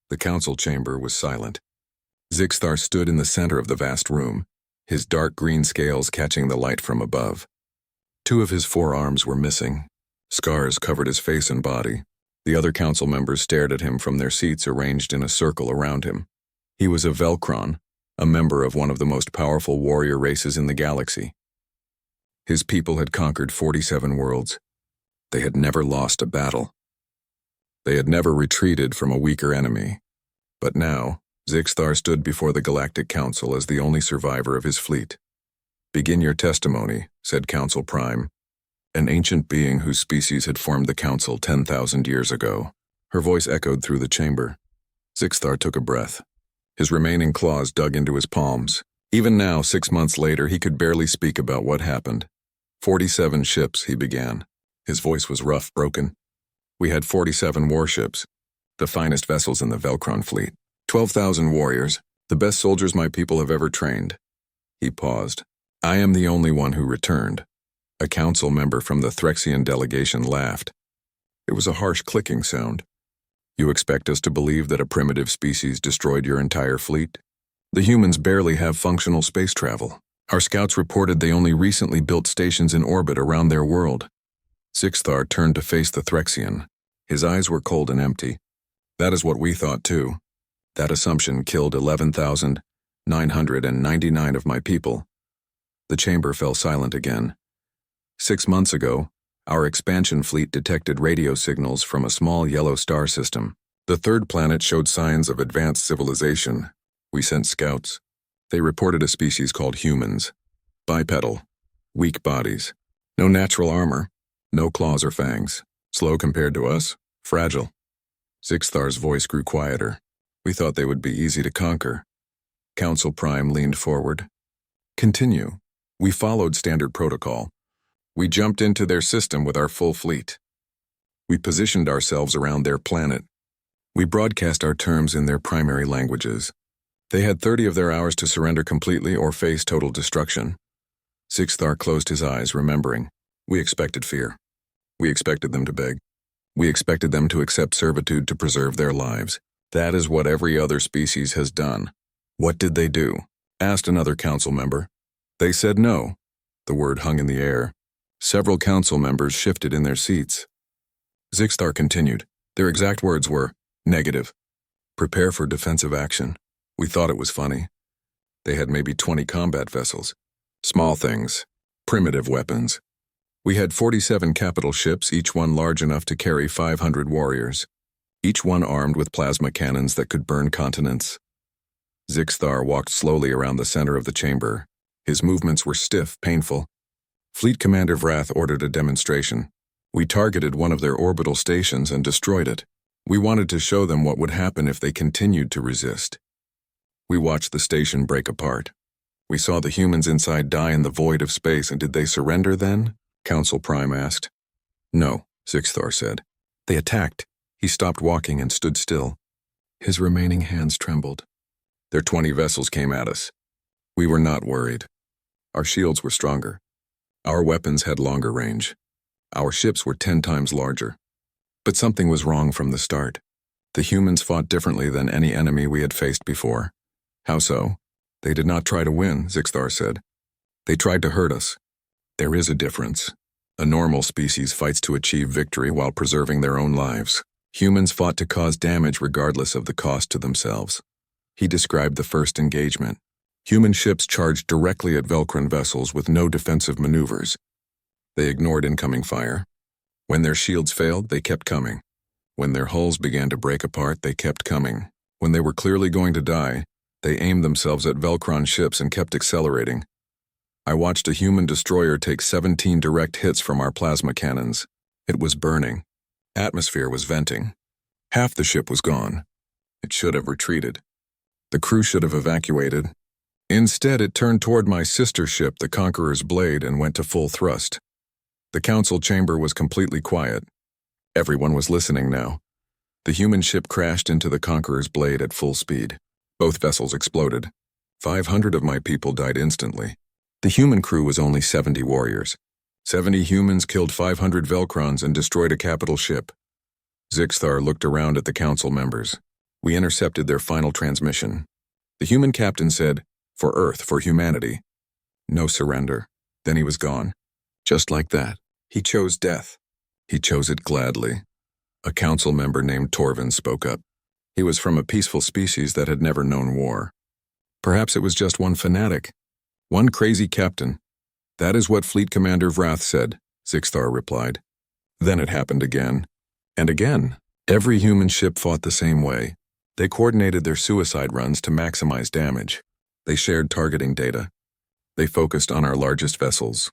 The council chamber was silent. Zixthar stood in the center of the vast room, his dark green scales catching the light from above. 2 of his forearms were missing. Scars covered his face and body. The other council members stared at him from their seats arranged in a circle around him. He was a Velcron, a member of one of the most powerful warrior races in the galaxy. His people had conquered 47 worlds. They had never lost a battle. They had never retreated from a weaker enemy. But now, Zixthar stood before the Galactic Council as the only survivor of his fleet. "Begin your testimony," said Council Prime, an ancient being whose species had formed the Council 10,000 years ago. Her voice echoed through the chamber. Zixthar took a breath. His remaining claws dug into his palms. Even now, 6 months later, he could barely speak about what happened. 47 ships, he began. His voice was rough, broken. "We had 47 warships, the finest vessels in the Velcron fleet. 12,000 warriors, the best soldiers my people have ever trained." He paused. "I am the only one who returned." A council member from the Threxian delegation laughed. It was a harsh clicking sound. "You expect us to believe that a primitive species destroyed your entire fleet? The humans barely have functional space travel. Our scouts reported they only recently built stations in orbit around their world." Zixthar turned to face the Threxian. His eyes were cold and empty. "That is what we thought too. That assumption killed 11,999 of my people." The chamber fell silent again. 6 months ago, our expansion fleet detected radio signals from a small yellow star system. The 3rd planet showed signs of advanced civilization. We sent scouts. They reported a species called humans. Bipedal. Weak bodies. No natural armor. No claws or fangs. Slow compared to us. Fragile. Zixthar's voice grew quieter. "We thought they would be easy to conquer." Council Prime leaned forward. "Continue. We followed standard protocol. We jumped into their system with our full fleet. We positioned ourselves around their planet. We broadcast our terms in their primary languages. They had 30 of their hours to surrender completely or face total destruction." Zixthar closed his eyes, remembering. "We expected fear. We expected them to beg. We expected them to accept servitude to preserve their lives. That is what every other species has done." "What did they do?" asked another council member. "They said no." The word hung in the air. Several council members shifted in their seats. Zixthar continued. Their exact words were, "Negative. Prepare for defensive action." We thought it was funny. They had maybe 20 combat vessels. Small things. Primitive weapons. We had 47 capital ships, each one large enough to carry 500 warriors. Each one armed with plasma cannons that could burn continents. Zixthar walked slowly around the center of the chamber. His movements were stiff, painful. Fleet Commander Vrath ordered a demonstration. We targeted one of their orbital stations and destroyed it. We wanted to show them what would happen if they continued to resist. We watched the station break apart. We saw the humans inside die in the void of space, and did they surrender then? Council Prime asked. "No," Zixthar said. "They attacked." He stopped walking and stood still. His remaining hands trembled. "Their 20 vessels came at us. We were not worried. Our shields were stronger. Our weapons had longer range. Our ships were 10 times larger. But something was wrong from the start. The humans fought differently than any enemy we had faced before." "How so?" "They did not try to win," Zixthar said. "They tried to hurt us. There is a difference. A normal species fights to achieve victory while preserving their own lives. Humans fought to cause damage regardless of the cost to themselves." He described the first engagement. Human ships charged directly at Velcron vessels with no defensive maneuvers. They ignored incoming fire. When their shields failed, they kept coming. When their hulls began to break apart, they kept coming. When they were clearly going to die, they aimed themselves at Velcron ships and kept accelerating. I watched a human destroyer take 17 direct hits from our plasma cannons. It was burning. Atmosphere was venting. Half the ship was gone. It should have retreated. The crew should have evacuated. Instead, it turned toward my sister ship, the Conqueror's Blade, and went to full thrust. The council chamber was completely quiet. Everyone was listening now. The human ship crashed into the Conqueror's Blade at full speed. Both vessels exploded. 500 of my people died instantly. The human crew was only 70 warriors. 70 humans killed 500 Velcrons and destroyed a capital ship. Zixthar looked around at the council members. We intercepted their final transmission. The human captain said, "For Earth, for humanity." No surrender. Then he was gone. Just like that. He chose death. He chose it gladly. A council member named Torvin spoke up. He was from a peaceful species that had never known war. Perhaps it was just one fanatic. One crazy captain. "That is what Fleet Commander Vrath said," Zixthar replied. Then it happened again. And again. Every human ship fought the same way. They coordinated their suicide runs to maximize damage. They shared targeting data. They focused on our largest vessels.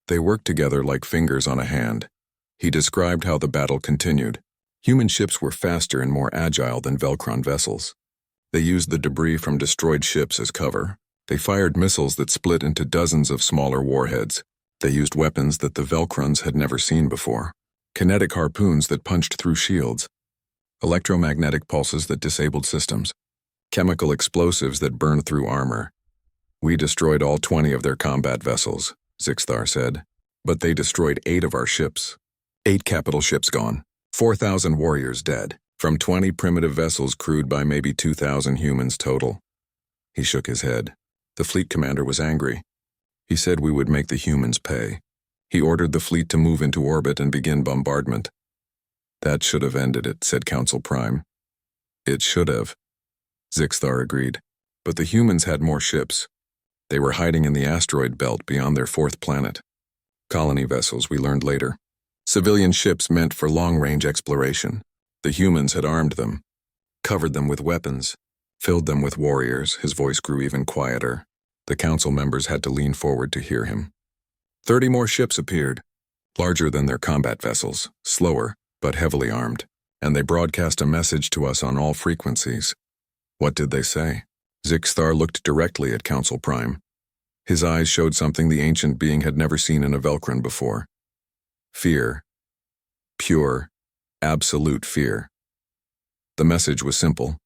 They worked together like fingers on a hand. He described how the battle continued. Human ships were faster and more agile than Velcron vessels. They used the debris from destroyed ships as cover. They fired missiles that split into dozens of smaller warheads. They used weapons that the Velcrons had never seen before. Kinetic harpoons that punched through shields. Electromagnetic pulses that disabled systems. Chemical explosives that burned through armor. "We destroyed all 20 of their combat vessels," Zixthar said. "But they destroyed 8 of our ships. 8 capital ships gone. 4,000 warriors dead. From 20 primitive vessels crewed by maybe 2,000 humans total." He shook his head. The fleet commander was angry. He said we would make the humans pay. He ordered the fleet to move into orbit and begin bombardment. "That should have ended it," said Council Prime. "It should have," Zixthar agreed. But the humans had more ships. They were hiding in the asteroid belt beyond their 4th planet. Colony vessels, we learned later. Civilian ships meant for long-range exploration. The humans had armed them, covered them with weapons, filled them with warriors. His voice grew even quieter. The council members had to lean forward to hear him. 30 more ships appeared, larger than their combat vessels, slower, but heavily armed, and they broadcast a message to us on all frequencies. What did they say? Zixthar looked directly at Council Prime. His eyes showed something the ancient being had never seen in a Velcron before. Fear. Pure, absolute fear. The message was simple.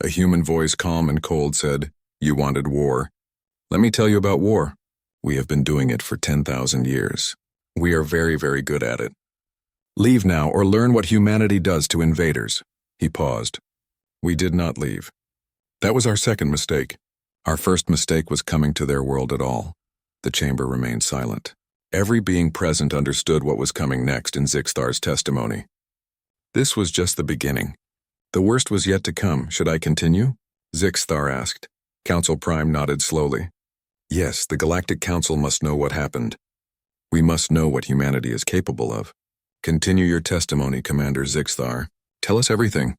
A human voice, calm and cold, said, "You wanted war. Let me tell you about war. We have been doing it for 10,000 years. We are very, very good at it. Leave now or learn what humanity does to invaders." He paused. We did not leave. That was our second mistake. Our first mistake was coming to their world at all. The chamber remained silent. Every being present understood what was coming next in Zixthar's testimony. This was just the beginning. The worst was yet to come. Should I continue? Zixthar asked. Council Prime nodded slowly. Yes, the Galactic Council must know what happened. We must know what humanity is capable of. Continue your testimony, Commander Zixthar. Tell us everything.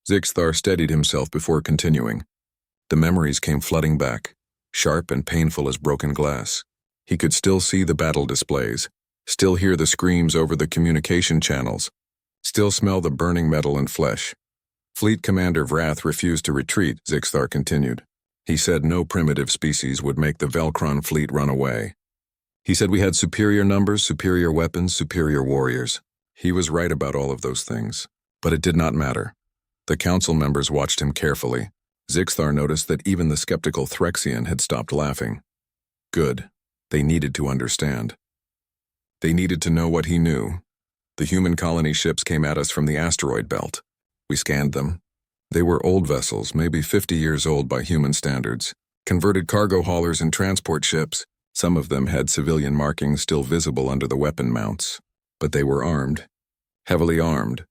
Zixthar steadied himself before continuing. The memories came flooding back, sharp and painful as broken glass. He could still see the battle displays, still hear the screams over the communication channels, still smell the burning metal and flesh. Fleet Commander Vrath refused to retreat, Zixthar continued. He said no primitive species would make the Velcron fleet run away. He said we had superior numbers, superior weapons, superior warriors. He was right about all of those things, but it did not matter. The council members watched him carefully. Zixthar noticed that even the skeptical Threxian had stopped laughing. Good. They needed to understand. They needed to know what he knew. The human colony ships came at us from the asteroid belt. We scanned them. They were old vessels, maybe 50 years old by human standards, converted cargo haulers and transport ships. Some of them had civilian markings still visible under the weapon mounts. But they were armed. Heavily armed.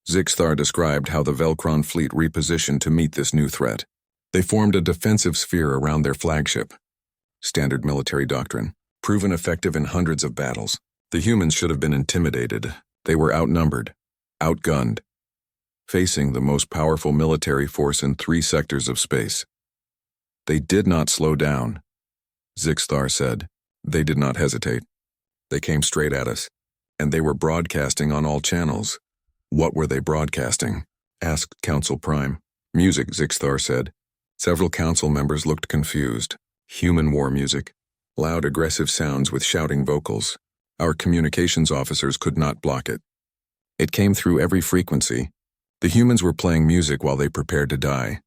Zixthar described how the Velcron fleet repositioned to meet this new threat. They formed a defensive sphere around their flagship. Standard military doctrine, proven effective in hundreds of battles. The humans should have been intimidated. They were outnumbered, outgunned, facing the most powerful military force in 3 sectors of space. They did not slow down. Zixthar said, they did not hesitate. They came straight at us, and they were broadcasting on all channels. What were they broadcasting? Asked Council Prime. Music, Zixthar said. Several council members looked confused. Human war music. Loud, aggressive sounds with shouting vocals. Our communications officers could not block it. It came through every frequency. The humans were playing music while they prepared to die.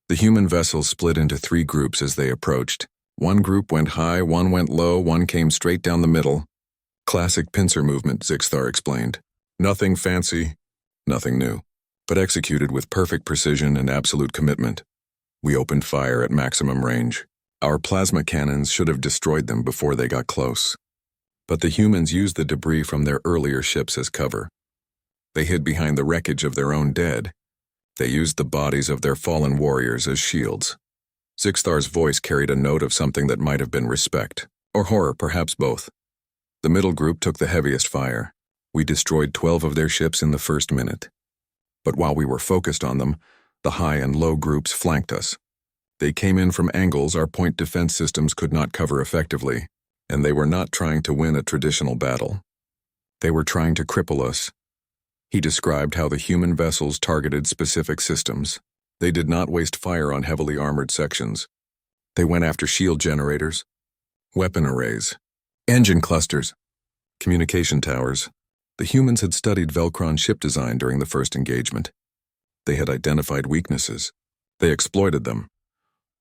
The human vessels split into 3 groups as they approached. One group went high, one went low, one came straight down the middle. Classic pincer movement, Zixthar explained. Nothing fancy, nothing new. but executed with perfect precision and absolute commitment. We opened fire at maximum range. Our plasma cannons should have destroyed them before they got close. But the humans used the debris from their earlier ships as cover. They hid behind the wreckage of their own dead. They used the bodies of their fallen warriors as shields. Zixthar's voice carried a note of something that might have been respect, or horror, perhaps both. The middle group took the heaviest fire. We destroyed 12 of their ships in the first minute. But while we were focused on them, the high and low groups flanked us. They came in from angles our point defense systems could not cover effectively, and they were not trying to win a traditional battle. They were trying to cripple us. He described how the human vessels targeted specific systems. They did not waste fire on heavily armored sections. They went after shield generators, weapon arrays, engine clusters, communication towers. The humans had studied Velcron ship design during the first engagement. They had identified weaknesses. They exploited them.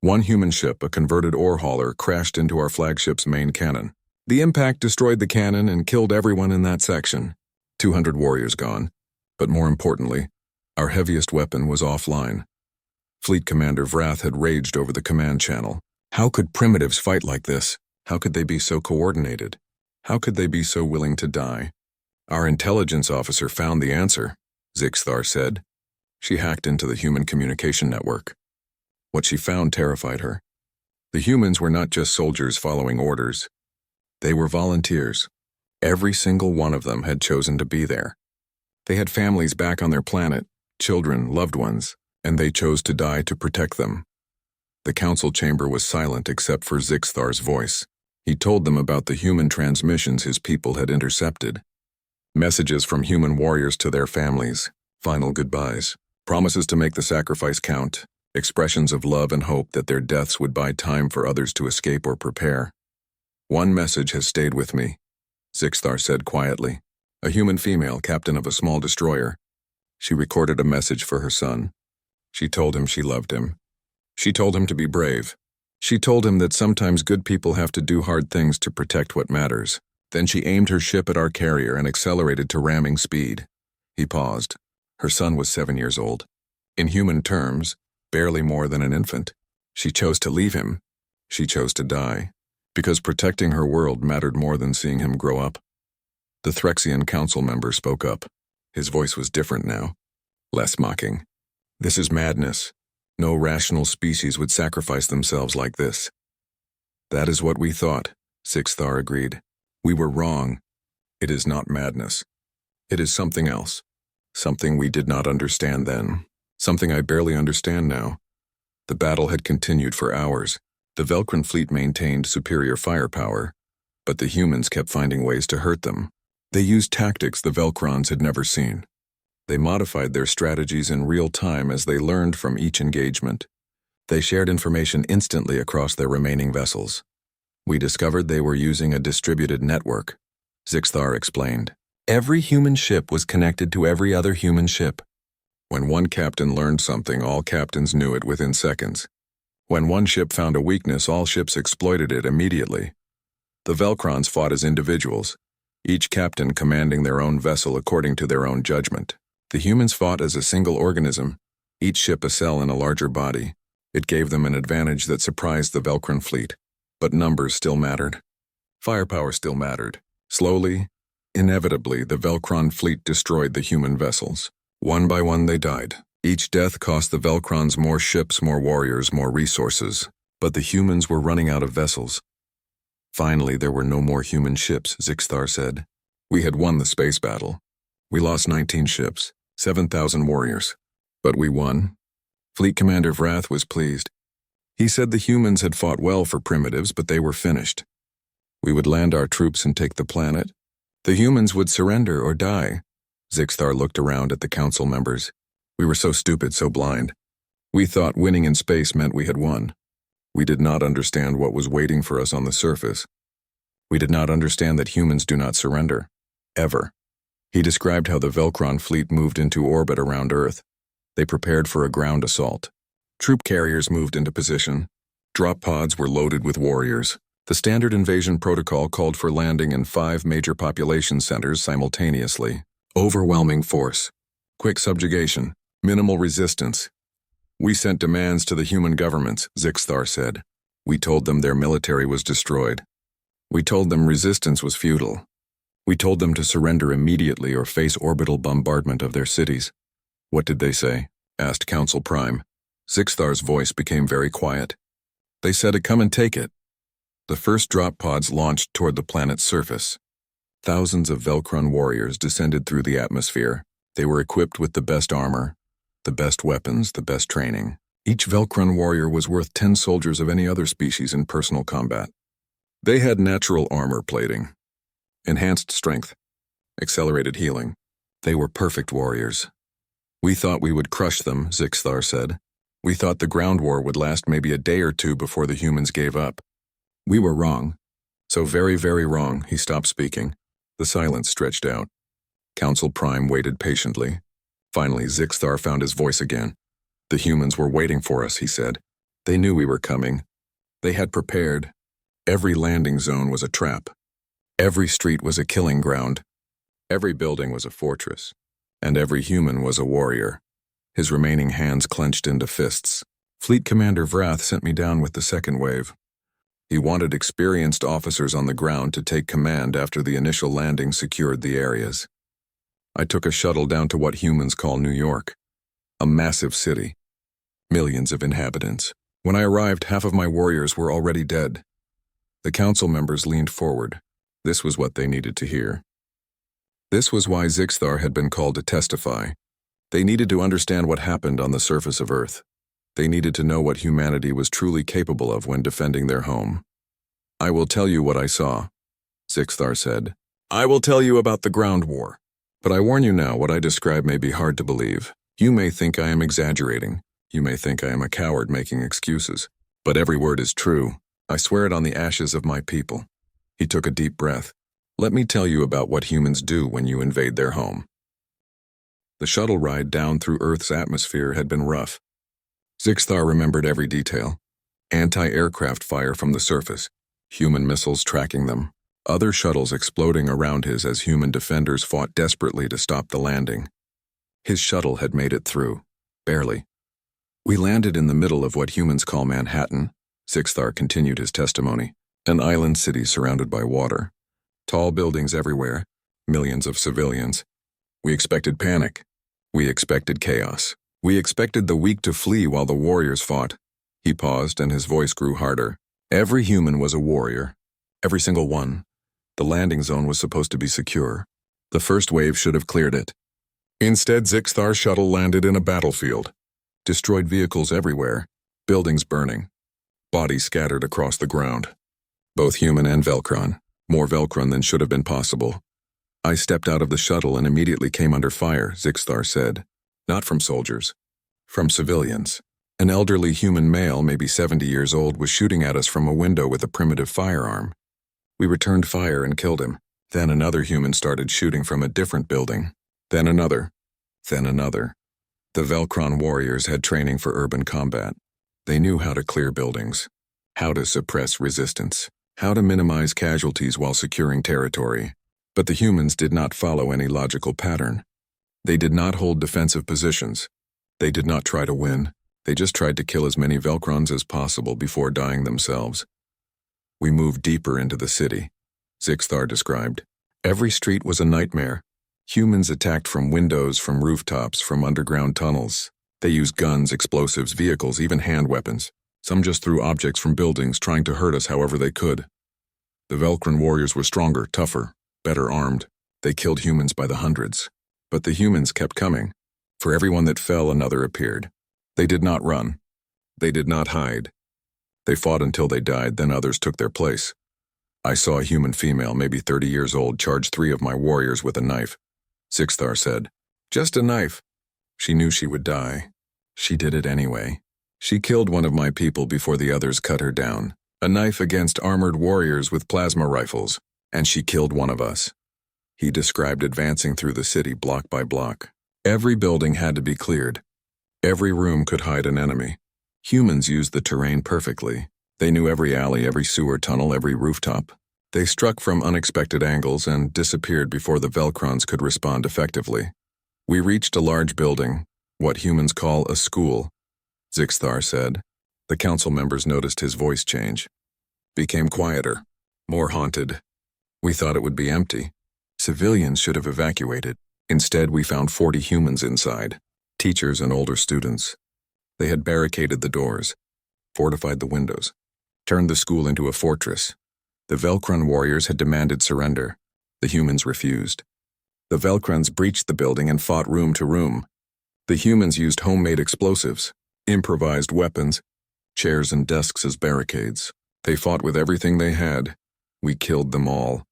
One human ship, a converted ore hauler, crashed into our flagship's main cannon. The impact destroyed the cannon and killed everyone in that section. 200 warriors gone. But more importantly, our heaviest weapon was offline. Fleet Commander Vrath had raged over the command channel. How could primitives fight like this? How could they be so coordinated? How could they be so willing to die? Our intelligence officer found the answer, Zixthar said. She hacked into the human communication network. What she found terrified her. The humans were not just soldiers following orders. They were volunteers. Every single one of them had chosen to be there. They had families back on their planet, children, loved ones, and they chose to die to protect them. The council chamber was silent except for Zixthar's voice. He told them about the human transmissions his people had intercepted. Messages from human warriors to their families, final goodbyes, promises to make the sacrifice count, expressions of love and hope that their deaths would buy time for others to escape or prepare. One message has stayed with me, Zixthar said quietly. A human female, captain of a small destroyer. She recorded a message for her son. She told him she loved him. She told him to be brave. She told him that sometimes good people have to do hard things to protect what matters. Then she aimed her ship at our carrier and accelerated to ramming speed. He paused. Her son was 7 years old. In human terms, barely more than an infant. She chose to leave him. She chose to die. Because protecting her world mattered more than seeing him grow up. The Threxian council member spoke up. His voice was different now, less mocking. This is madness. No rational species would sacrifice themselves like this. That is what we thought, Zixthar agreed. We were wrong. It is not madness. It is something else. Something we did not understand then. Something I barely understand now. The battle had continued for hours. The Velcron fleet maintained superior firepower, but the humans kept finding ways to hurt them. They used tactics the Velcrons had never seen. They modified their strategies in real time as they learned from each engagement. They shared information instantly across their remaining vessels. We discovered they were using a distributed network, Zixthar explained. Every human ship was connected to every other human ship. When one captain learned something, all captains knew it within seconds. When one ship found a weakness, all ships exploited it immediately. The Velcrons fought as individuals, each captain commanding their own vessel according to their own judgment. The humans fought as a single organism, each ship a cell in a larger body. It gave them an advantage that surprised the Velcron fleet, but numbers still mattered. Firepower still mattered. Slowly, inevitably, the Velcron fleet destroyed the human vessels. One by one they died. Each death cost the Velcrons more ships, more warriors, more resources, but the humans were running out of vessels. Finally, there were no more human ships, Zixthar said. We had won the space battle. We lost 19 ships, 7,000 warriors. But we won. Fleet Commander Vrath was pleased. He said the humans had fought well for primitives, but they were finished. We would land our troops and take the planet. The humans would surrender or die. Zixthar looked around at the council members. We were so stupid, so blind. We thought winning in space meant we had won. We did not understand what was waiting for us on the surface. We did not understand that humans do not surrender. Ever. He described how the Velcron fleet moved into orbit around Earth. They prepared for a ground assault. Troop carriers moved into position. Drop pods were loaded with warriors. The standard invasion protocol called for landing in 5 major population centers simultaneously. Overwhelming force. Quick subjugation. Minimal resistance. We sent demands to the human governments, Zixthar said. We told them their military was destroyed. We told them resistance was futile. We told them to surrender immediately or face orbital bombardment of their cities. What did they say? Asked Council Prime. Zixthar's voice became very quiet. They said to come and take it. The first drop pods launched toward the planet's surface. Thousands of Velcron warriors descended through the atmosphere. They were equipped with the best armor, the best weapons, the best training. Each Velcron warrior was worth 10 soldiers of any other species in personal combat. They had natural armor plating, enhanced strength, accelerated healing. They were perfect warriors. We thought we would crush them, Zixthar said. We thought the ground war would last maybe a day or two before the humans gave up. We were wrong. So very, very wrong. He stopped speaking. The silence stretched out. Council Prime waited patiently. Finally, Zixthar found his voice again. The humans were waiting for us, he said. They knew we were coming. They had prepared. Every landing zone was a trap. Every street was a killing ground. Every building was a fortress. And every human was a warrior. His remaining hands clenched into fists. Fleet Commander Vrath sent me down with the second wave. He wanted experienced officers on the ground to take command after the initial landing secured the areas. I took a shuttle down to what humans call New York. A massive city. Millions of inhabitants. When I arrived, half of my warriors were already dead. The council members leaned forward. This was what they needed to hear. This was why Zixthar had been called to testify. They needed to understand what happened on the surface of Earth. They needed to know what humanity was truly capable of when defending their home. I will tell you what I saw, Zixthar said. I will tell you about the ground war. But I warn you now, what I describe may be hard to believe. You may think I am exaggerating. You may think I am a coward making excuses. But every word is true. I swear it on the ashes of my people. He took a deep breath. Let me tell you about what humans do when you invade their home. The shuttle ride down through Earth's atmosphere had been rough. Zixthar remembered every detail. Anti-aircraft fire from the surface, human missiles tracking them, other shuttles exploding around his as human defenders fought desperately to stop the landing. His shuttle had made it through, barely. We landed in the middle of what humans call Manhattan, Zixthar continued his testimony, an island city surrounded by water. Tall buildings everywhere, millions of civilians. We expected panic. We expected chaos. We expected the weak to flee while the warriors fought. He paused and his voice grew harder. Every human was a warrior. Every single one. The landing zone was supposed to be secure. The first wave should have cleared it. Instead, Zixthar's shuttle landed in a battlefield. Destroyed vehicles everywhere. Buildings burning. Bodies scattered across the ground. Both human and Velcron. More Velcron than should have been possible. I stepped out of the shuttle and immediately came under fire, Zixthar said. Not from soldiers. From civilians. An elderly human male, maybe 70 years old, was shooting at us from a window with a primitive firearm. We returned fire and killed him. Then another human started shooting from a different building. Then another. Then another. The Velcron warriors had training for urban combat. They knew how to clear buildings, how to suppress resistance, how to minimize casualties while securing territory. But the humans did not follow any logical pattern. They did not hold defensive positions. They did not try to win. They just tried to kill as many Velcrons as possible before dying themselves. We moved deeper into the city, Zixthar described. Every street was a nightmare. Humans attacked from windows, from rooftops, from underground tunnels. They used guns, explosives, vehicles, even hand weapons. Some just threw objects from buildings, trying to hurt us however they could. The Velcron warriors were stronger, tougher, better armed. They killed humans by the hundreds. But the humans kept coming. For everyone that fell, another appeared. They did not run. They did not hide. They fought until they died, then others took their place. I saw a human female, maybe 30 years old, charge 3 of my warriors with a knife. Zixthar said, "Just a knife." She knew she would die. She did it anyway. She killed one of my people before the others cut her down. A knife against armored warriors with plasma rifles. And she killed one of us. He described advancing through the city block by block. Every building had to be cleared. Every room could hide an enemy. Humans used the terrain perfectly. They knew every alley, every sewer tunnel, every rooftop. They struck from unexpected angles and disappeared before the Velcrons could respond effectively. We reached a large building. What humans call a school, Zixthar said. The council members noticed his voice change. Became quieter, more haunted. We thought it would be empty. Civilians should have evacuated. Instead, we found 40 humans inside, teachers and older students. They had barricaded the doors, fortified the windows, turned the school into a fortress. The Velcron warriors had demanded surrender. The humans refused. The Velcrons breached the building and fought room to room. The humans used homemade explosives, improvised weapons, chairs and desks as barricades. They fought with everything they had. We killed them all,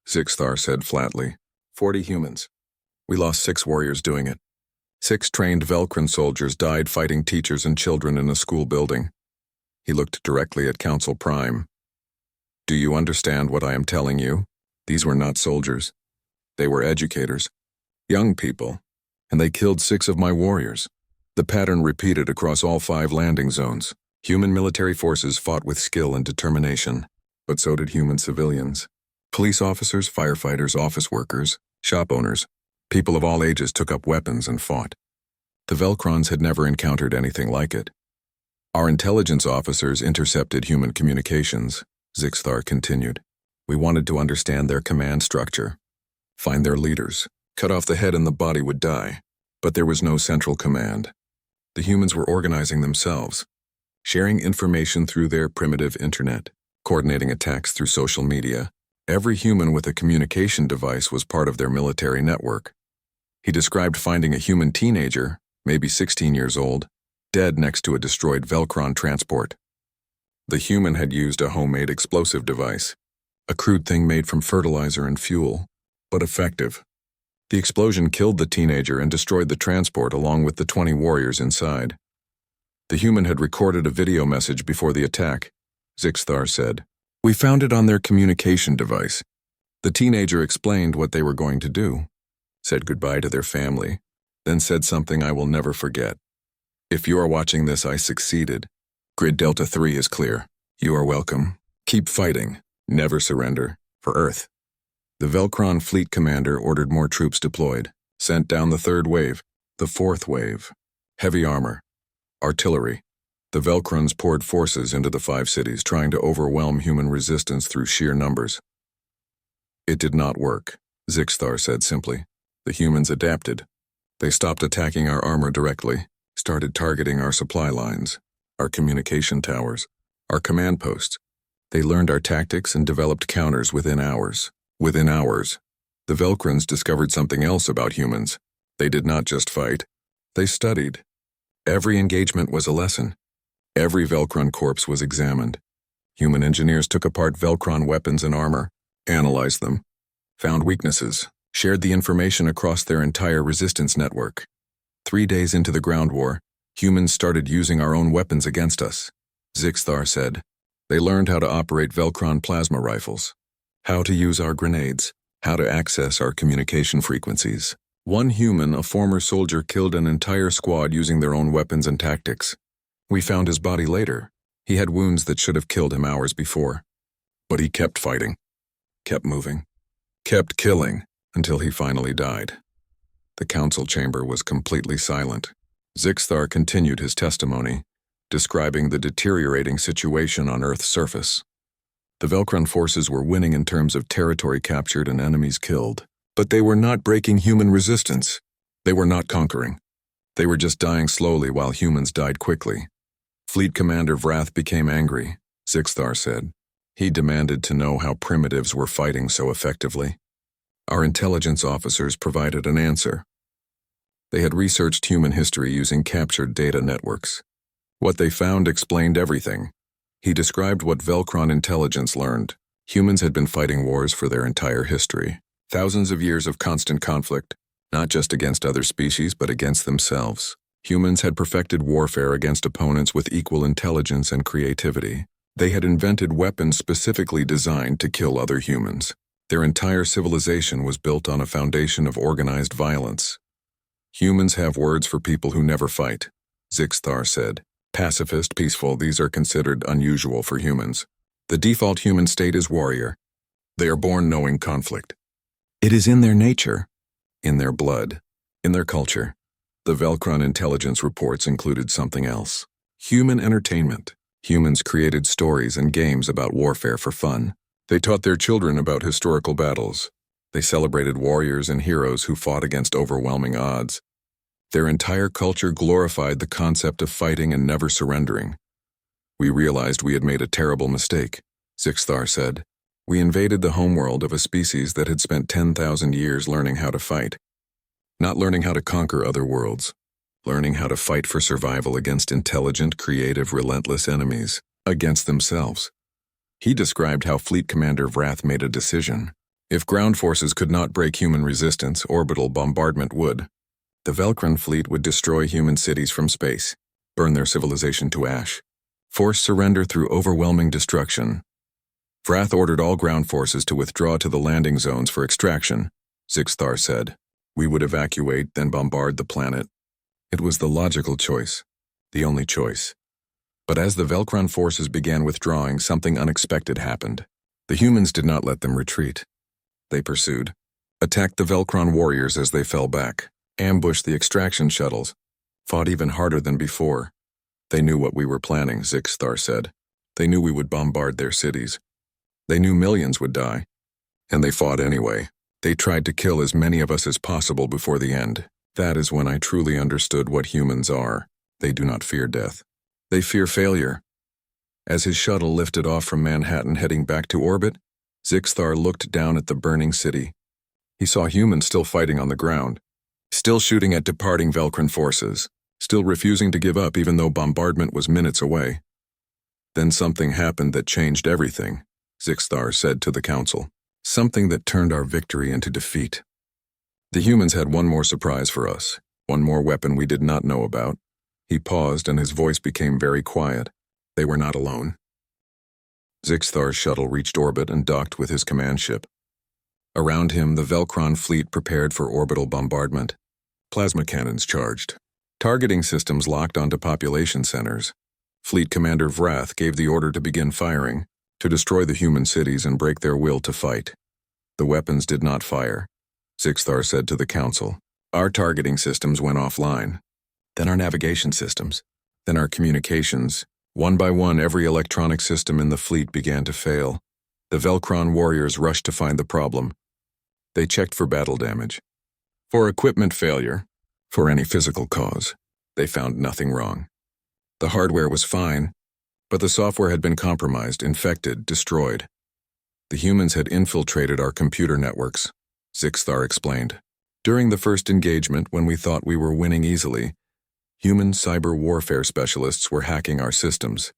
Zixthar said flatly. 40 humans. We lost 6 warriors doing it. 6 trained Velcron soldiers died fighting teachers and children in a school building. He looked directly at Council Prime. Do you understand what I am telling you? These were not soldiers. They were educators, young people, and they killed 6 of my warriors. The pattern repeated across all 5 landing zones. Human military forces fought with skill and determination, but so did human civilians. Police officers, firefighters, office workers, shop owners, people of all ages took up weapons and fought. The Velcrons had never encountered anything like it. Our intelligence officers intercepted human communications, Zixthar continued. We wanted to understand their command structure, find their leaders. Cut off the head and the body would die, but there was no central command. The humans were organizing themselves, sharing information through their primitive internet, coordinating attacks through social media. Every human with a communication device was part of their military network. He described finding a human teenager, maybe 16 years old, dead next to a destroyed Velcron transport. The human had used a homemade explosive device, a crude thing made from fertilizer and fuel, but effective. The explosion killed the teenager and destroyed the transport along with the 20 warriors inside. The human had recorded a video message before the attack, Zixthar said. We found it on their communication device. The teenager explained what they were going to do, said goodbye to their family, then said something I will never forget. If you are watching this, I succeeded. Grid Delta 3 is clear. You are welcome. Keep fighting. Never surrender. For Earth. The Velcron fleet commander ordered more troops deployed, sent down the 3rd wave, the 4th wave. Heavy armor. Artillery. The Velcrons poured forces into the 5 cities, trying to overwhelm human resistance through sheer numbers. It did not work, Zixthar said simply. The humans adapted. They stopped attacking our armor directly, started targeting our supply lines, our communication towers, our command posts. They learned our tactics and developed counters within hours. Within hours, the Velcrons discovered something else about humans. They did not just fight. They studied. Every engagement was a lesson. Every Velcron corpse was examined. Human engineers took apart Velcron weapons and armor, analyzed them, found weaknesses, shared the information across their entire resistance network. 3 days into the ground war, humans started using our own weapons against us, Zixthar said. They learned how to operate Velcron plasma rifles, how to use our grenades, how to access our communication frequencies. One human, a former soldier, killed an entire squad using their own weapons and tactics. We found his body later. He had wounds that should have killed him hours before. But he kept fighting, kept moving, kept killing, until he finally died. The council chamber was completely silent. Zixthar continued his testimony, describing the deteriorating situation on Earth's surface. The Velcron forces were winning in terms of territory captured and enemies killed, but they were not breaking human resistance. They were not conquering. They were just dying slowly while humans died quickly. Fleet Commander Vrath became angry, Zixthar said. He demanded to know how primitives were fighting so effectively. Our intelligence officers provided an answer. They had researched human history using captured data networks. What they found explained everything. He described what Velcron intelligence learned. Humans had been fighting wars for their entire history. Thousands of years of constant conflict, not just against other species, but against themselves. Humans had perfected warfare against opponents with equal intelligence and creativity. They had invented weapons specifically designed to kill other humans. Their entire civilization was built on a foundation of organized violence. Humans have words for people who never fight, Zixthar said. Pacifist, peaceful, these are considered unusual for humans. The default human state is warrior. They are born knowing conflict. It is in their nature, in their blood, in their culture. The Velcron intelligence reports included something else. Human entertainment. Humans created stories and games about warfare for fun. They taught their children about historical battles. They celebrated warriors and heroes who fought against overwhelming odds. Their entire culture glorified the concept of fighting and never surrendering. We realized we had made a terrible mistake, Zixthar said. We invaded the homeworld of a species that had spent 10,000 years learning how to fight. Not learning how to conquer other worlds, learning how to fight for survival against intelligent, creative, relentless enemies, against themselves. He described how Fleet Commander Vrath made a decision. If ground forces could not break human resistance, orbital bombardment would. The Velcron fleet would destroy human cities from space, burn their civilization to ash, force surrender through overwhelming destruction. Vrath ordered all ground forces to withdraw to the landing zones for extraction, Zixthar said. We would evacuate, then bombard the planet. It was the logical choice, the only choice. But as the Velcron forces began withdrawing, something unexpected happened. The humans did not let them retreat. They pursued, attacked the Velcron warriors as they fell back, ambushed the extraction shuttles, fought even harder than before. They knew what we were planning, Zixthar said. They knew we would bombard their cities. They knew millions would die. And they fought anyway. They tried to kill as many of us as possible before the end. That is when I truly understood what humans are. They do not fear death. They fear failure. As his shuttle lifted off from Manhattan heading back to orbit, Zixthar looked down at the burning city. He saw humans still fighting on the ground, still shooting at departing Velcron forces, still refusing to give up even though bombardment was minutes away. Then something happened that changed everything, Zixthar said to the council. Something that turned our victory into defeat. The humans had one more surprise for us, one more weapon we did not know about. He paused and his voice became very quiet. They were not alone. Zixthar's shuttle reached orbit and docked with his command ship. Around him, the Velcron fleet prepared for orbital bombardment. Plasma cannons charged. Targeting systems locked onto population centers. Fleet Commander Vrath gave the order to begin firing, to destroy the human cities and break their will to fight. The weapons did not fire, Zixthar said to the council. Our targeting systems went offline. Then our navigation systems. Then our communications. One by one, every electronic system in the fleet began to fail. The Velcron warriors rushed to find the problem. They checked for battle damage, for equipment failure, for any physical cause. They found nothing wrong. The hardware was fine, but the software had been compromised, infected, destroyed. The humans had infiltrated our computer networks, Zixthar explained. During the first engagement, when we thought we were winning easily, human cyber warfare specialists were hacking our systems.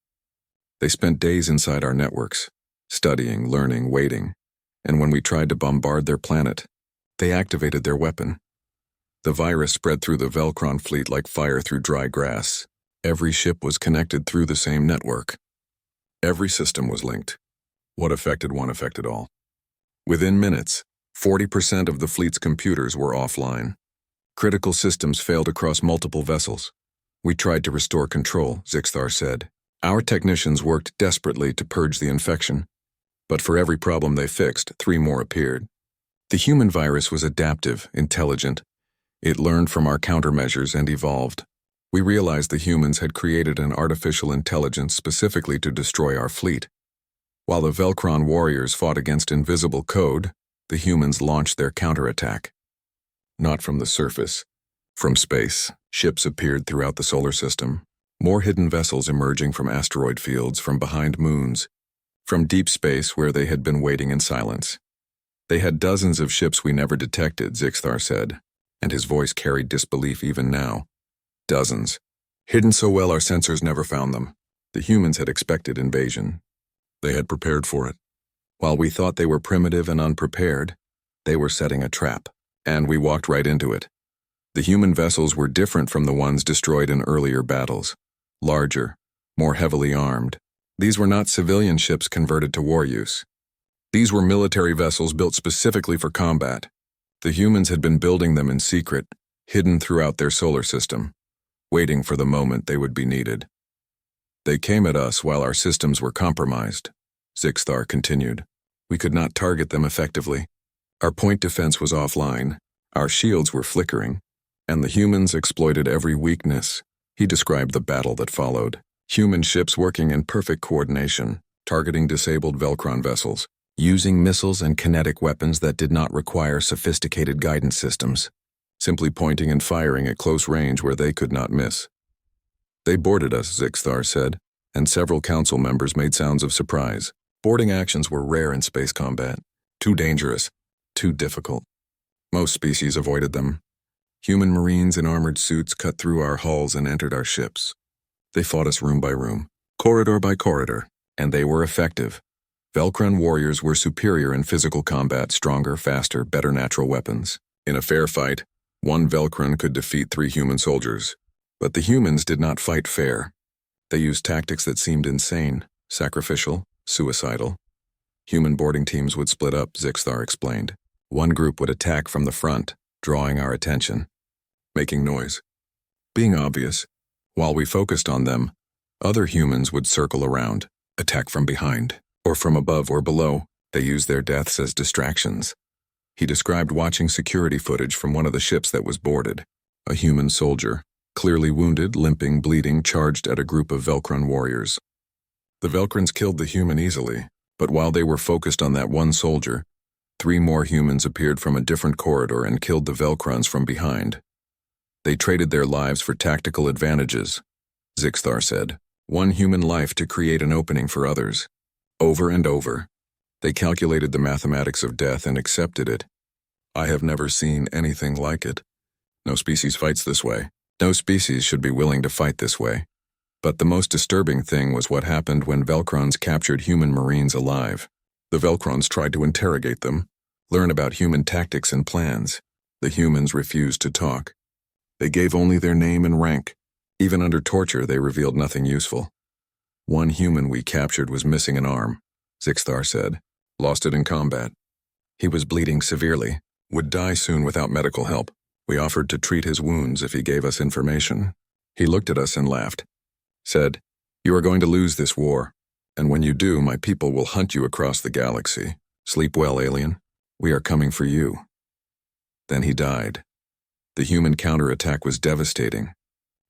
They spent days inside our networks, studying, learning, waiting, and when we tried to bombard their planet, they activated their weapon. The virus spread through the Velcron fleet like fire through dry grass. Every ship was connected through the same network. Every system was linked. What affected one affected all. Within minutes, 40% of the fleet's computers were offline. Critical systems failed across multiple vessels. We tried to restore control, Zixthar said. Our technicians worked desperately to purge the infection. But for every problem they fixed, 3 more appeared. The human virus was adaptive, intelligent. It learned from our countermeasures and evolved. We realized the humans had created an artificial intelligence specifically to destroy our fleet. While the Velcron warriors fought against invisible code, the humans launched their counterattack. Not from the surface. From space, ships appeared throughout the solar system. More hidden vessels emerging from asteroid fields, from behind moons, from deep space where they had been waiting in silence. They had dozens of ships we never detected, Zixthar said, and his voice carried disbelief even now. Dozens. Hidden so well our sensors never found them. The humans had expected invasion. They had prepared for it. While we thought they were primitive and unprepared, they were setting a trap, and we walked right into it. The human vessels were different from the ones destroyed in earlier battles. Larger, more heavily armed. These were not civilian ships converted to war use. These were military vessels built specifically for combat. The humans had been building them in secret, hidden throughout their solar system, waiting for the moment they would be needed. They came at us while our systems were compromised, Zixthar continued. We could not target them effectively. Our point defense was offline. Our shields were flickering. And the humans exploited every weakness. He described the battle that followed. Human ships working in perfect coordination, targeting disabled Velcron vessels, using missiles and kinetic weapons that did not require sophisticated guidance systems, simply pointing and firing at close range where they could not miss. They boarded us, Zixthar said, and several council members made sounds of surprise. Boarding actions were rare in space combat. Too dangerous, too difficult. Most species avoided them. Human marines in armored suits cut through our hulls and entered our ships. They fought us room by room, corridor by corridor, and they were effective. Velcron warriors were superior in physical combat, stronger, faster, better natural weapons. In a fair fight, one Velcron could defeat 3 human soldiers. But the humans did not fight fair. They used tactics that seemed insane, sacrificial, suicidal. Human boarding teams would split up, Zixthar explained. One group would attack from the front, drawing our attention, making noise, being obvious. While we focused on them, other humans would circle around, attack from behind, or from above or below. They used their deaths as distractions. He described watching security footage from one of the ships that was boarded. A human soldier, clearly wounded, limping, bleeding, charged at a group of Velcron warriors. The Velcrons killed the human easily, but while they were focused on that one soldier, 3 more humans appeared from a different corridor and killed the Velcrons from behind. They traded their lives for tactical advantages, Zixthar said. One human life to create an opening for others. Over and over. They calculated the mathematics of death and accepted it. I have never seen anything like it. No species fights this way. No species should be willing to fight this way. But the most disturbing thing was what happened when Velcrons captured human marines alive. The Velcrons tried to interrogate them, learn about human tactics and plans. The humans refused to talk. They gave only their name and rank. Even under torture, they revealed nothing useful. One human we captured was missing an arm, Zixthar said. Lost it in combat. He was bleeding severely, would die soon without medical help. We offered to treat his wounds if he gave us information. He looked at us and laughed. Said, "You are going to lose this war, and when you do, my people will hunt you across the galaxy. Sleep well, alien. We are coming for you." Then he died. The human counterattack was devastating.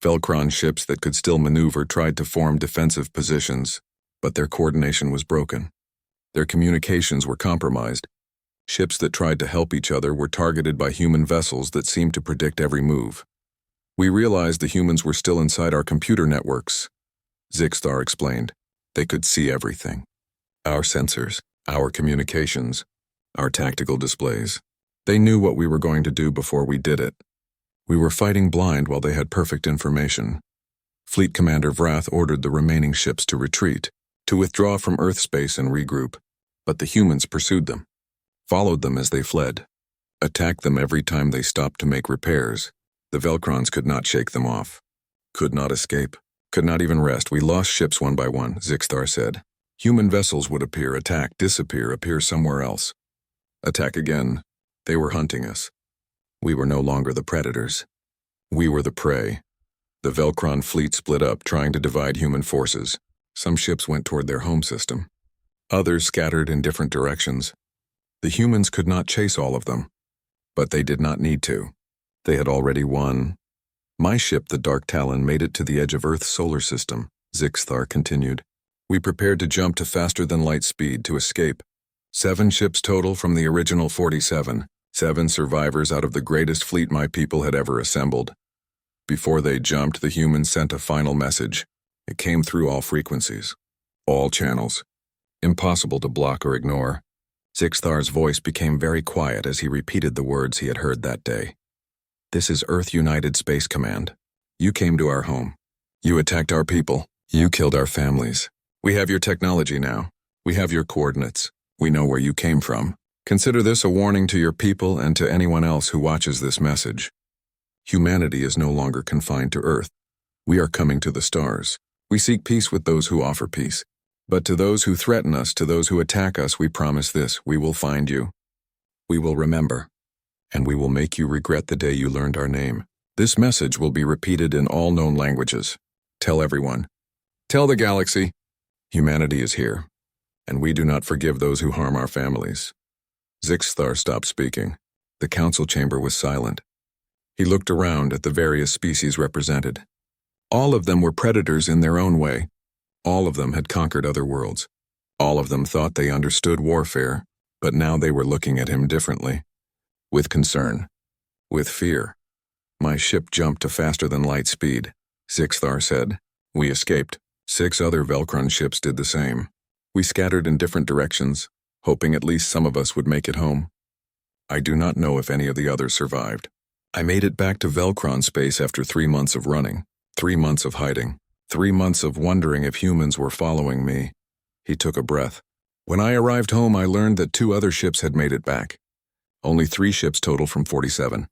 Velcron ships that could still maneuver tried to form defensive positions, but their coordination was broken. Their communications were compromised. Ships that tried to help each other were targeted by human vessels that seemed to predict every move. We realized the humans were still inside our computer networks, Zixthar explained. They could see everything. Our sensors, our communications, our tactical displays. They knew what we were going to do before we did it. We were fighting blind while they had perfect information. Fleet Commander Vrath ordered the remaining ships to retreat, to withdraw from Earth space and regroup, but the humans pursued them, followed them as they fled, attacked them every time they stopped to make repairs. The Velcrons could not shake them off, could not escape, could not even rest. We lost ships one by one, Zixthar said. Human vessels would appear, attack, disappear, appear somewhere else. Attack again. They were hunting us. We were no longer the predators. We were the prey. The Velcron fleet split up, trying to divide human forces. Some ships went toward their home system. Others scattered in different directions. The humans could not chase all of them, but they did not need to. They had already won. My ship, the Dark Talon, made it to the edge of Earth's solar system, Zixthar continued. We prepared to jump to faster-than-light speed to escape. 7 ships total from the original 47. 7 survivors out of the greatest fleet my people had ever assembled. Before they jumped, the humans sent a final message. It came through all frequencies, all channels. Impossible to block or ignore. Zixthar's voice became very quiet as he repeated the words he had heard that day. This is Earth United Space Command. You came to our home. You attacked our people. You killed our families. We have your technology now. We have your coordinates. We know where you came from. Consider this a warning to your people and to anyone else who watches this message. Humanity is no longer confined to Earth. We are coming to the stars. We seek peace with those who offer peace. But to those who threaten us, to those who attack us, we promise this: we will find you. We will remember. And we will make you regret the day you learned our name. This message will be repeated in all known languages. Tell everyone. Tell the galaxy. Humanity is here, and we do not forgive those who harm our families. Zixthar stopped speaking. The council chamber was silent. He looked around at the various species represented. All of them were predators in their own way. All of them had conquered other worlds. All of them thought they understood warfare, but now they were looking at him differently. With concern. With fear. My ship jumped to faster than light speed, Zixthar said. We escaped. 6 other Velcron ships did the same. We scattered in different directions, hoping at least some of us would make it home. I do not know if any of the others survived. I made it back to Velcron space after 3 months of running, 3 months of hiding, 3 months of wondering if humans were following me. He took a breath. When I arrived home, I learned that 2 other ships had made it back. Only 3 ships total from 47.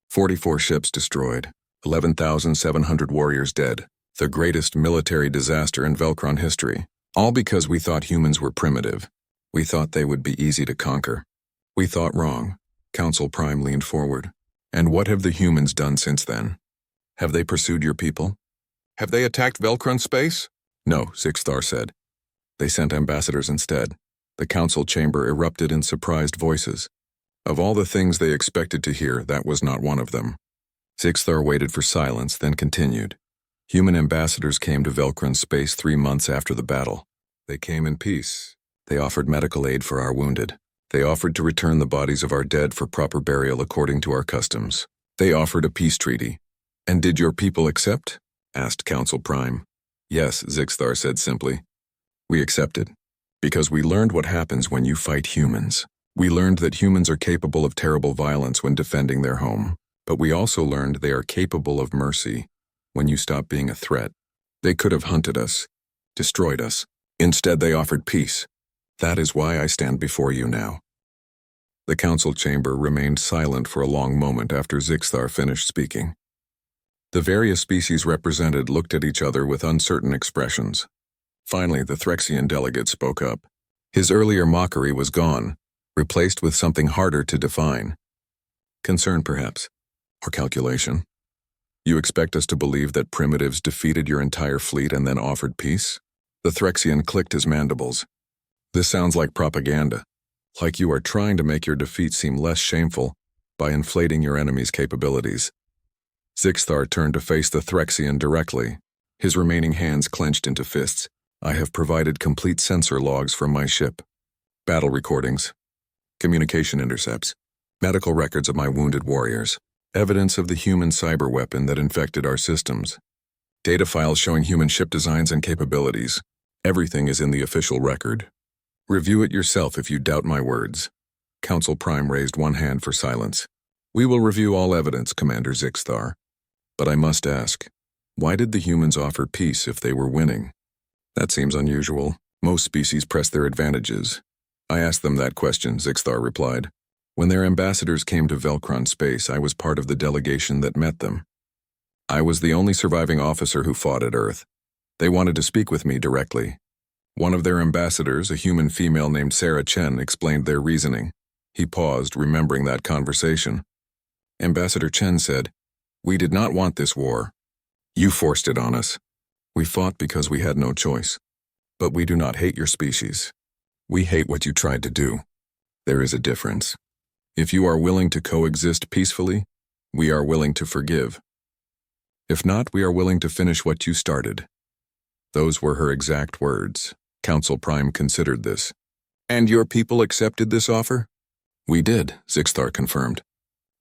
44 ships destroyed, 11,700 warriors dead, the greatest military disaster in Velcron history, all because we thought humans were primitive. We thought they would be easy to conquer. We thought wrong. Council Prime leaned forward. And what have the humans done since then? Have they pursued your people? Have they attacked Velcron space? No, Zixthar said. They sent ambassadors instead. The council chamber erupted in surprised voices. Of all the things they expected to hear, that was not one of them. Zixthar waited for silence, then continued. Human ambassadors came to Velcron space 3 months after the battle. They came in peace. They offered medical aid for our wounded. They offered to return the bodies of our dead for proper burial according to our customs. They offered a peace treaty. And did your people accept? Asked Council Prime. Yes, Zixthar said simply. We accepted. Because we learned what happens when you fight humans. We learned that humans are capable of terrible violence when defending their home. But we also learned they are capable of mercy when you stop being a threat. They could have hunted us, destroyed us. Instead, they offered peace. That is why I stand before you now. The council chamber remained silent for a long moment after Zixthar finished speaking. The various species represented looked at each other with uncertain expressions. Finally, the Threxian delegate spoke up. His earlier mockery was gone, replaced with something harder to define. Concern, perhaps, or calculation. You expect us to believe that primitives defeated your entire fleet and then offered peace? The Threxian clicked his mandibles. This sounds like propaganda, like you are trying to make your defeat seem less shameful by inflating your enemy's capabilities. Zixthar turned to face the Threxian directly, his remaining hands clenched into fists. I have provided complete sensor logs from my ship, battle recordings, communication intercepts, medical records of my wounded warriors, evidence of the human cyber weapon that infected our systems, data files showing human ship designs and capabilities. Everything is in the official record. Review it yourself if you doubt my words. Council Prime raised one hand for silence. We will review all evidence, Commander Zixthar. But I must ask, why did the humans offer peace if they were winning? That seems unusual. Most species press their advantages. I asked them that question, Zixthar replied. When their ambassadors came to Velcron space, I was part of the delegation that met them. I was the only surviving officer who fought at Earth. They wanted to speak with me directly. One of their ambassadors, a human female named Sarah Chen, explained their reasoning. He paused, remembering that conversation. Ambassador Chen said, "We did not want this war. You forced it on us. We fought because we had no choice. But we do not hate your species. We hate what you tried to do. There is a difference. If you are willing to coexist peacefully, we are willing to forgive. If not, we are willing to finish what you started." Those were her exact words. Council Prime considered this. And your people accepted this offer? We did, Zixthar confirmed.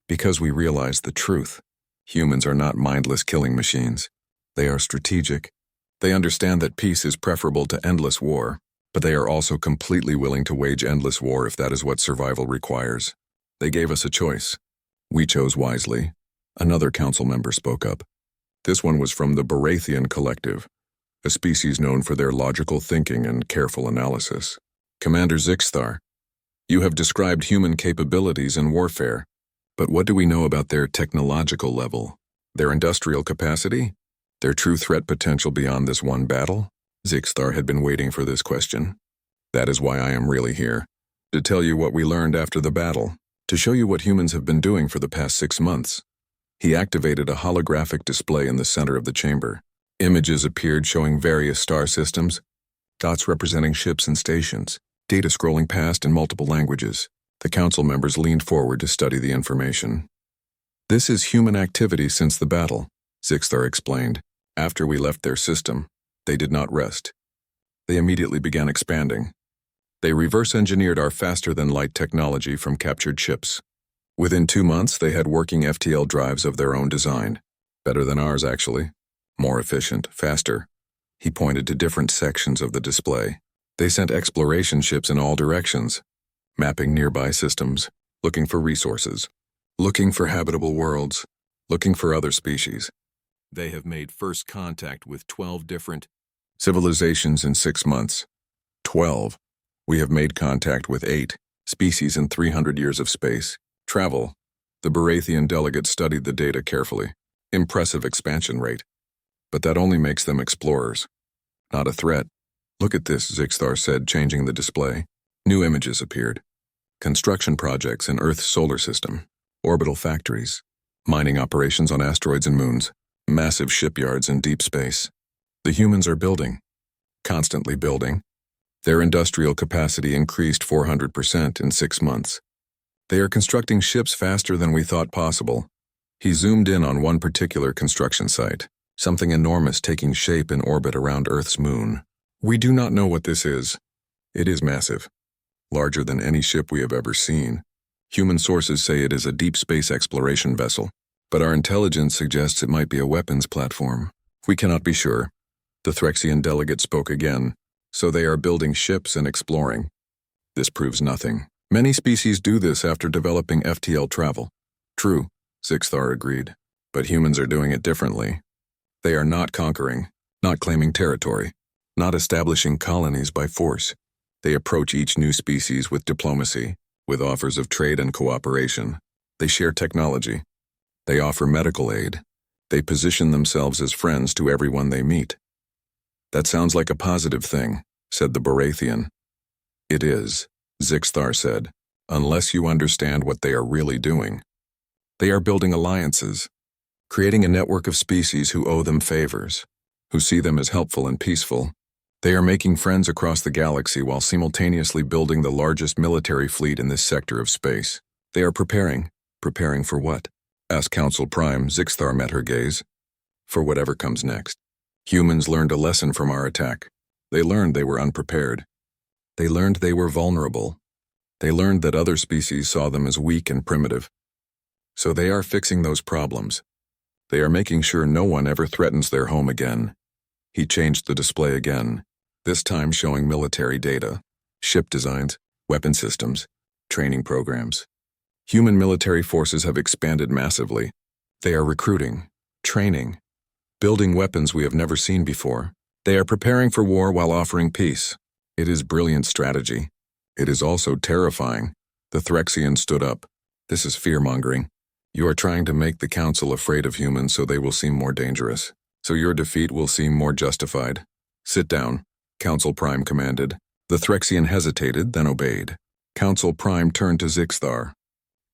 Because we realized the truth. Humans are not mindless killing machines. They are strategic. They understand that peace is preferable to endless war, but they are also completely willing to wage endless war if that is what survival requires. They gave us a choice. We chose wisely. Another council member spoke up. This one was from the Barathian Collective, a species known for their logical thinking and careful analysis. Commander Zixthar, you have described human capabilities in warfare, but what do we know about their technological level, their industrial capacity, their true threat potential beyond this one battle? Zixthar had been waiting for this question. That is why I am really here, to tell you what we learned after the battle, to show you what humans have been doing for the past 6 months. He activated a holographic display in the center of the chamber. Images appeared showing various star systems, dots representing ships and stations, data scrolling past in multiple languages. The council members leaned forward to study the information. This is human activity since the battle, Zixthar explained. After we left their system, they did not rest. They immediately began expanding. They reverse-engineered our faster-than-light technology from captured ships. Within 2 months, they had working FTL drives of their own design. Better than ours, actually. More efficient, faster. He pointed to different sections of the display. They sent exploration ships in all directions, mapping nearby systems, looking for resources, looking for habitable worlds, looking for other species. They have made first contact with 12 different civilizations in 6 months. 12. We have made contact with 8 species in 300 years of space. Travel. The Baratheon delegate studied the data carefully. Impressive expansion rate. But that only makes them explorers, not a threat. Look at this, Zixthar said, changing the display. New images appeared. Construction projects in Earth's solar system, orbital factories, mining operations on asteroids and moons, massive shipyards in deep space. The humans are building, constantly building. Their industrial capacity increased 400% in 6 months. They are constructing ships faster than we thought possible. He zoomed in on one particular construction site, something enormous taking shape in orbit around Earth's moon. We do not know what this is. It is massive, larger than any ship we have ever seen. Human sources say it is a deep space exploration vessel, but our intelligence suggests it might be a weapons platform. We cannot be sure. The Threxian delegate spoke again. So they are building ships and exploring. This proves nothing. Many species do this after developing FTL travel. True, Zixthar agreed, but humans are doing it differently. They are not conquering, not claiming territory, not establishing colonies by force. They approach each new species with diplomacy, with offers of trade and cooperation. They share technology. They offer medical aid. They position themselves as friends to everyone they meet. That sounds like a positive thing, said the Baratheon. It is, Zixthar said, unless you understand what they are really doing. They are building alliances, creating a network of species who owe them favors, who see them as helpful and peaceful. They are making friends across the galaxy while simultaneously building the largest military fleet in this sector of space. They are preparing. Preparing for what? Asked Council Prime. Zixthar met her gaze. For whatever comes next. Humans learned a lesson from our attack. They learned they were unprepared. They learned they were vulnerable. They learned that other species saw them as weak and primitive. So they are fixing those problems. They are making sure no one ever threatens their home again. He changed the display again, this time showing military data, ship designs, weapon systems, training programs. Human military forces have expanded massively. They are recruiting, training, building weapons we have never seen before. They are preparing for war while offering peace. It is brilliant strategy. It is also terrifying. The Threxian stood up. This is fear-mongering. You are trying to make the Council afraid of humans so they will seem more dangerous. So your defeat will seem more justified. Sit down, Council Prime commanded. The Threxian hesitated, then obeyed. Council Prime turned to Zixthar.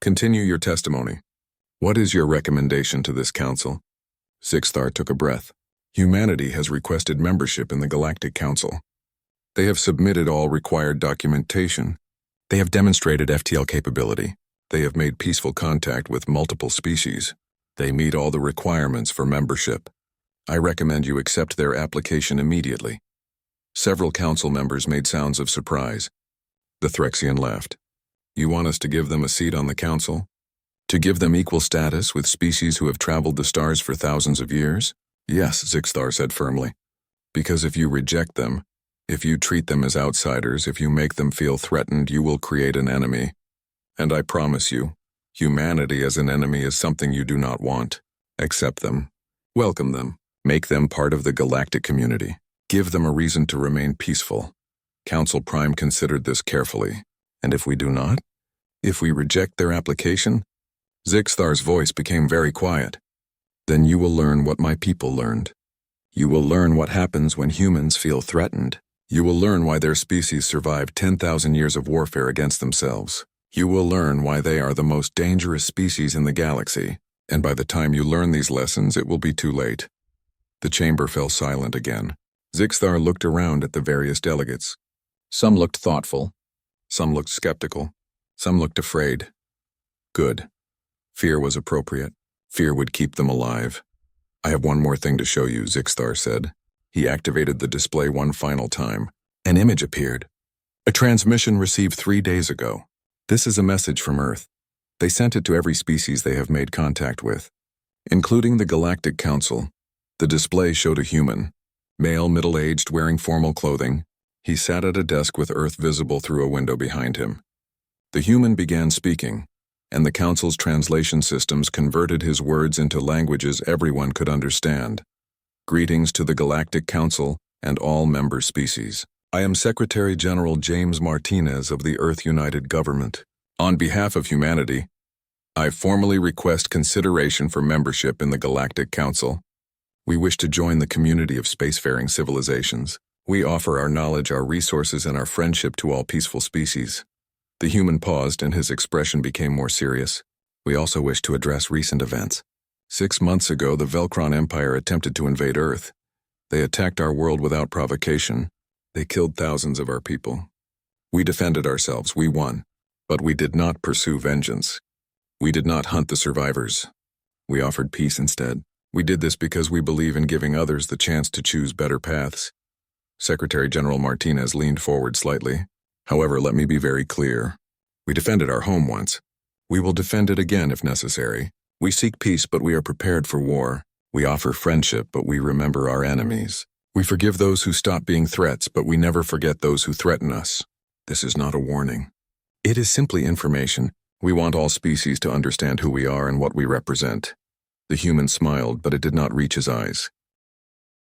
Continue your testimony. What is your recommendation to this council? Zixthar took a breath. Humanity has requested membership in the Galactic Council. They have submitted all required documentation. They have demonstrated FTL capability. They have made peaceful contact with multiple species. They meet all the requirements for membership. I recommend you accept their application immediately. Several council members made sounds of surprise. The Threxian laughed. You want us to give them a seat on the council? To give them equal status with species who have traveled the stars for thousands of years? Yes, Zixthar said firmly. Because if you reject them, if you treat them as outsiders, if you make them feel threatened, you will create an enemy. And I promise you, humanity as an enemy is something you do not want. Accept them. Welcome them. Make them part of the galactic community. Give them a reason to remain peaceful. Council Prime considered this carefully. And if we do not? If we reject their application? Zixthar's voice became very quiet. Then you will learn what my people learned. You will learn what happens when humans feel threatened. You will learn why their species survived 10,000 years of warfare against themselves. You will learn why they are the most dangerous species in the galaxy. And by the time you learn these lessons, it will be too late. The chamber fell silent again. Zixthar looked around at the various delegates. Some looked thoughtful. Some looked skeptical. Some looked afraid. Good. Fear was appropriate. Fear would keep them alive. I have one more thing to show you, Zixthar said. He activated the display one final time. An image appeared. A transmission received 3 days ago. This is a message from Earth. They sent it to every species they have made contact with, including the Galactic Council. The display showed a human, male, middle-aged, wearing formal clothing. He sat at a desk with Earth visible through a window behind him. The human began speaking, and the Council's translation systems converted his words into languages everyone could understand. Greetings to the Galactic Council and all member species. I am Secretary General James Martinez of the Earth United Government. On behalf of humanity, I formally request consideration for membership in the Galactic Council. We wish to join the community of spacefaring civilizations. We offer our knowledge, our resources, and our friendship to all peaceful species. The human paused and his expression became more serious. We also wish to address recent events. 6 months ago, the Velcron Empire attempted to invade Earth. They attacked our world without provocation. They killed thousands of our people. We defended ourselves, we won. But we did not pursue vengeance. We did not hunt the survivors. We offered peace instead. We did this because we believe in giving others the chance to choose better paths. Secretary General Martinez leaned forward slightly. However, let me be very clear. We defended our home once. We will defend it again if necessary. We seek peace, but we are prepared for war. We offer friendship, but we remember our enemies. We forgive those who stop being threats, but we never forget those who threaten us. This is not a warning. It is simply information. We want all species to understand who we are and what we represent. The human smiled, but it did not reach his eyes.